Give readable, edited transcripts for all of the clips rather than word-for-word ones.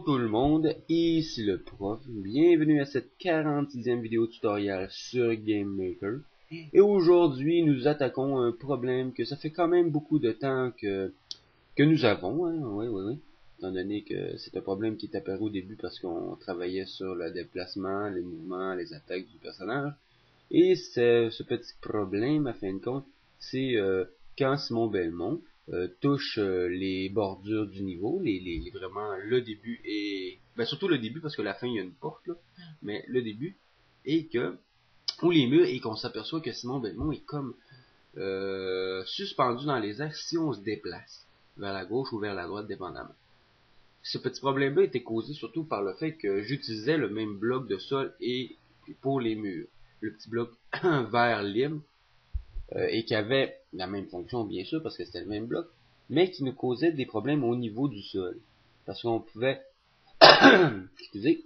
tout le monde, ici le prof, bienvenue à cette 46e vidéo tutoriel sur GameMaker. Et aujourd'hui nous attaquons un problème que ça fait quand même beaucoup de temps que nous avons, hein, oui, étant donné que c'est un problème qui est apparu au début parce qu'on travaillait sur le déplacement, les mouvements, les attaques du personnage. Et ce petit problème, à fin de compte, c'est quand Simon Belmont touche les bordures du niveau, vraiment le début et surtout le début parce que la fin il y a une porte là, mais le début et que ou les murs et qu'on s'aperçoit que Simon Belmont est comme suspendu dans les airs si on se déplace vers la gauche ou vers la droite dépendamment. Ce petit problème-là était causé surtout par le fait que j'utilisais le même bloc de sol et pour les murs, le petit bloc vert libre et qui avait la même fonction bien sûr parce que c'était le même bloc, mais qui nous causait des problèmes au niveau du sol parce qu'on pouvait excusez,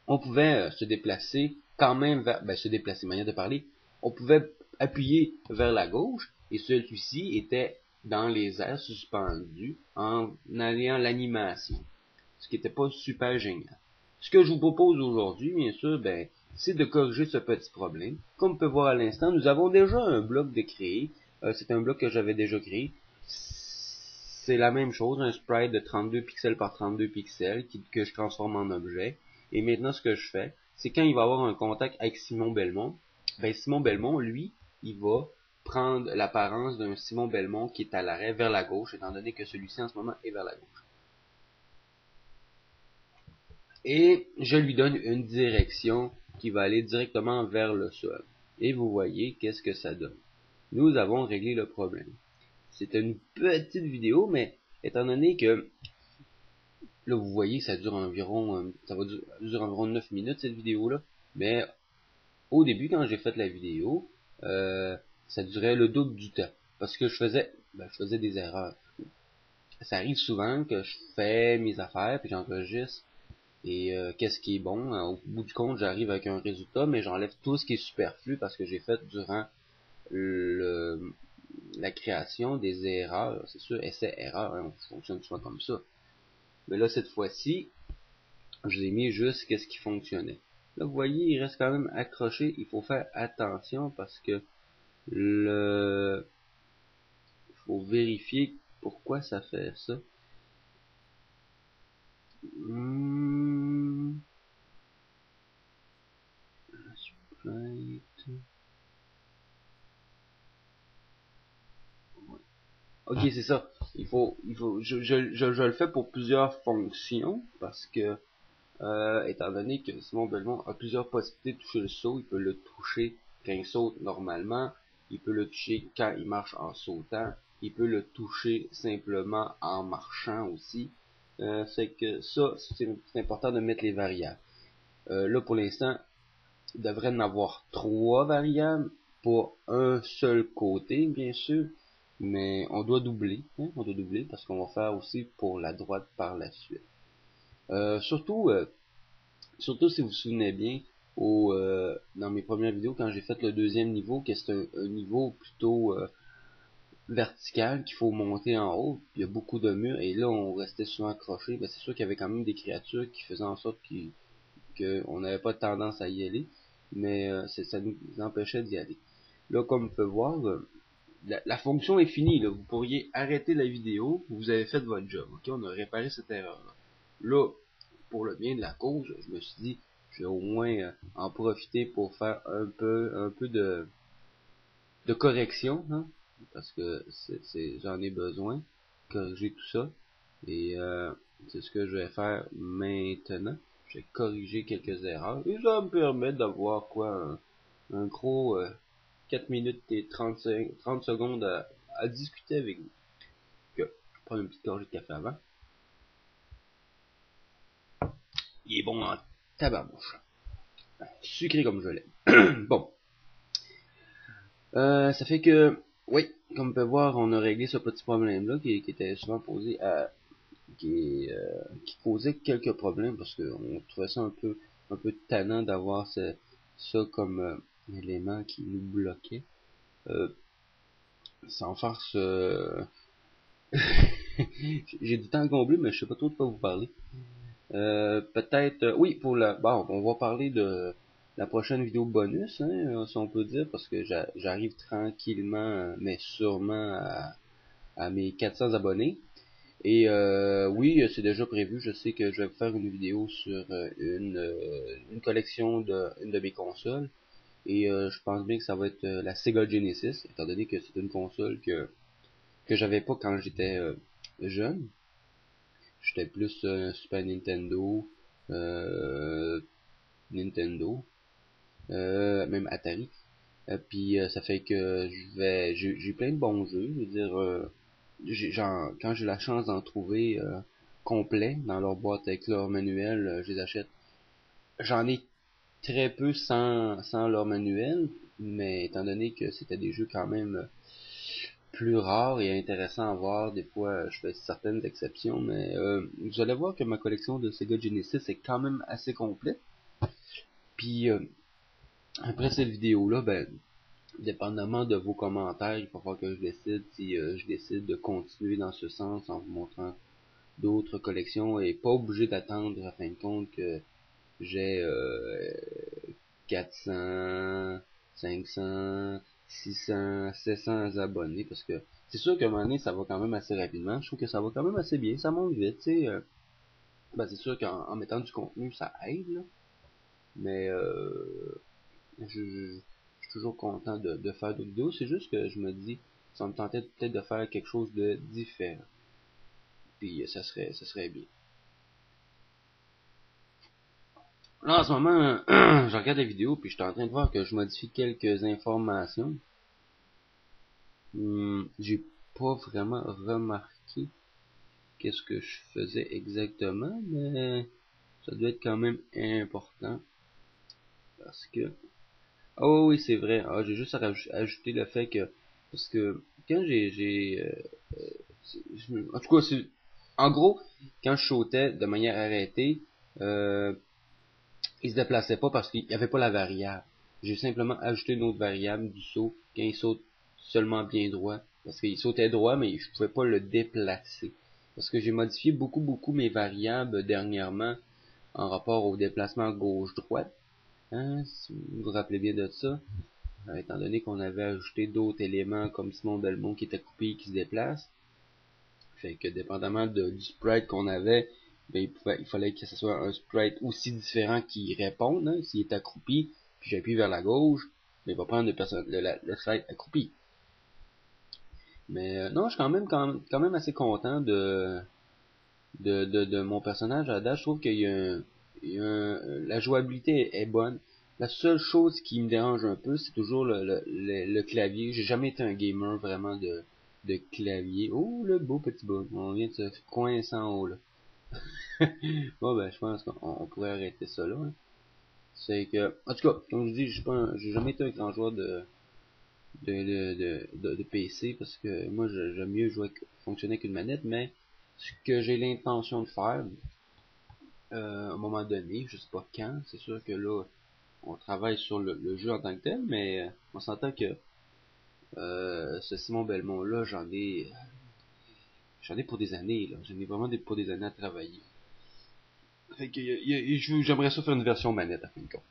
on pouvait se déplacer quand même vers, se déplacer, manière de parler, on pouvait appuyer vers la gauche et celui-ci était dans les airs suspendu en alliant l'animation, ce qui n'était pas super génial. Ce que je vous propose aujourd'hui, bien sûr, c'est de corriger ce petit problème. Comme on peut voir à l'instant, nous avons déjà un bloc de créé. C'est un bloc que j'avais déjà créé. C'est la même chose, un sprite de 32 pixels par 32 pixels que je transforme en objet. Et maintenant, ce que je fais, c'est quand il va avoir un contact avec Simon Belmont, Simon Belmont, lui, il va prendre l'apparence d'un Simon Belmont qui est à l'arrêt vers la gauche, étant donné que celui-ci en ce moment est vers la gauche. Et je lui donne une direction qui va aller directement vers le sol. Et vous voyez qu'est-ce que ça donne. Nous avons réglé le problème. C'était une petite vidéo, mais étant donné que là vous voyez ça dure environ dure environ 9 minutes cette vidéo là, mais au début quand j'ai fait la vidéo, ça durait le double du temps parce que je faisais des erreurs. Ça arrive souvent que je fais mes affaires puis j'enregistre et qu'est-ce qui est bon, au bout du compte j'arrive avec un résultat mais j'enlève tout ce qui est superflu parce que j'ai fait durant la création des erreurs. C'est sûr, essai-erreur, hein, on fonctionne souvent comme ça. Mais là, cette fois-ci, je l'ai mis juste qu'est-ce qui fonctionnait. Là, vous voyez, il reste quand même accroché. Il faut faire attention parce que il faut vérifier pourquoi ça fait ça. Ok, c'est ça. Je le fais pour plusieurs fonctions parce que étant donné que Simon Belmont a plusieurs possibilités de toucher le saut, il peut le toucher quand il saute normalement, il peut le toucher quand il marche en sautant, il peut le toucher simplement en marchant aussi. C'est que ça, c'est important de mettre les variables. Là pour l'instant, il devrait en avoir 3 variables pour un seul côté, bien sûr, mais on doit doubler, hein, parce qu'on va faire aussi pour la droite par la suite. Surtout si vous vous souvenez bien, dans mes premières vidéos, quand j'ai fait le deuxième niveau, que c'est un niveau plutôt vertical qu'il faut monter en haut, il y a beaucoup de murs, et là on restait souvent accroché, c'est sûr qu'il y avait quand même des créatures qui faisaient en sorte qu'on n'avait pas tendance à y aller, mais ça nous empêchait d'y aller. Là, comme on peut voir, la fonction est finie, là. Vous pourriez arrêter la vidéo, vous avez fait votre job, ok? On a réparé cette erreur-là. Là, pour le bien de la cause, je me suis dit, je vais au moins en profiter pour faire un peu de correction, hein, parce que j'en ai besoin, corriger tout ça, et c'est ce que je vais faire maintenant. Je vais corriger quelques erreurs, et ça me permet d'avoir un gros 4 minutes et 30 secondes à discuter avec vous. Je vais prendre une petite gorgée de café avant. Il est bon en tabarnouche. Sucré comme je l'aime. Bon. Ça fait que, oui, comme on peut voir, on a réglé ce petit problème-là qui était souvent posé qui causait quelques problèmes parce qu'on trouvait ça un peu tannant d'avoir ça comme élément qui nous bloquait. Sans farce, j'ai du temps à combler, mais je sais pas trop de quoi vous parler. Peut-être, oui, pour la, bon, on va parler de la prochaine vidéo bonus, hein, si on peut dire, parce que j'arrive tranquillement, mais sûrement à mes 400 abonnés. Et oui, c'est déjà prévu. Je sais que je vais faire une vidéo sur une collection de une de mes consoles. Et je pense bien que ça va être la Sega Genesis, étant donné que c'est une console que j'avais pas quand j'étais jeune. J'étais plus Super Nintendo, euh, Nintendo, même Atari. Puis ça fait que j'ai plein de bons jeux. Je veux dire, quand j'ai la chance d'en trouver complet dans leur boîte avec leur manuel, je les achète. J'en ai très peu sans leur manuel, mais étant donné que c'était des jeux quand même plus rares et intéressants à voir, des fois je fais certaines exceptions, mais vous allez voir que ma collection de Sega Genesis est quand même assez complète. Puis après cette vidéo-là, ben, dépendamment de vos commentaires, il va falloir que je décide si je décide de continuer dans ce sens en vous montrant d'autres collections et pas obligé d'attendre à fin de compte que j'ai 400, 500, 600, 700 abonnés parce que c'est sûr qu'à un moment donné ça va quand même assez rapidement. Je trouve que ça va quand même assez bien, ça monte vite, tu sais. Ben c'est sûr qu'en mettant du contenu ça aide là, mais je suis toujours content de faire d'autres vidéos. C'est juste que je me dis, ça me tentait peut-être de faire quelque chose de différent. Puis ça serait bien. Là, en ce moment, je regarde la vidéo, puis je suis en train de voir que je modifie quelques informations. J'ai pas vraiment remarqué qu'est-ce que je faisais exactement, mais ça doit être quand même important. Parce que... Oh oui, c'est vrai. Ah, j'ai juste à ajouter le fait que... Parce que quand en tout cas, en gros, quand je sautais de manière arrêtée, euh, il se déplaçait pas parce qu'il n'y avait pas la variable. J'ai simplement ajouté une autre variable du saut quand il saute seulement bien droit. Parce qu'il sautait droit, mais je pouvais pas le déplacer. Parce que j'ai modifié beaucoup mes variables dernièrement en rapport au déplacement gauche-droite. Hein, si vous vous rappelez bien de ça. Étant donné qu'on avait ajouté d'autres éléments comme Simon Belmont qui était coupé et qui se déplace. Fait que dépendamment du sprite qu'on avait, ben, il fallait que ce soit un sprite aussi différent qui réponde. Hein. S'il est accroupi, puis j'appuie vers la gauche, ben, il va prendre le sprite accroupi. Mais non, je suis quand même assez content de mon personnage à date. Je trouve la jouabilité est bonne. La seule chose qui me dérange un peu, c'est toujours le clavier. J'ai jamais été un gamer vraiment de clavier. Oh, le beau petit bug. On vient de se coincer en haut, là. Bon, ben, je pense qu'on pourrait arrêter ça là. Hein. C'est que, en tout cas, comme je dis, j'ai jamais été un grand joueur de PC parce que moi, j'aime mieux fonctionner avec une manette, mais ce que j'ai l'intention de faire, à un moment donné, je sais pas quand, c'est sûr que là, on travaille sur le jeu en tant que tel, mais on s'entend que ce Simon Belmont là, j'en ai pour des années là, j'en ai vraiment pour des années à travailler. Fait que j'aimerais ça faire une version manette à fin de compte.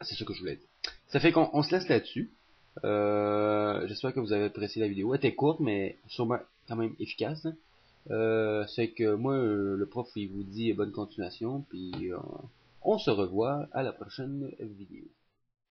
C'est ça que je voulais dire. Ça fait qu'on se laisse là-dessus. J'espère que vous avez apprécié la vidéo. Elle était courte, mais sûrement quand même efficace. Hein. C'est que moi, le prof, il vous dit bonne continuation, puis on se revoit à la prochaine vidéo.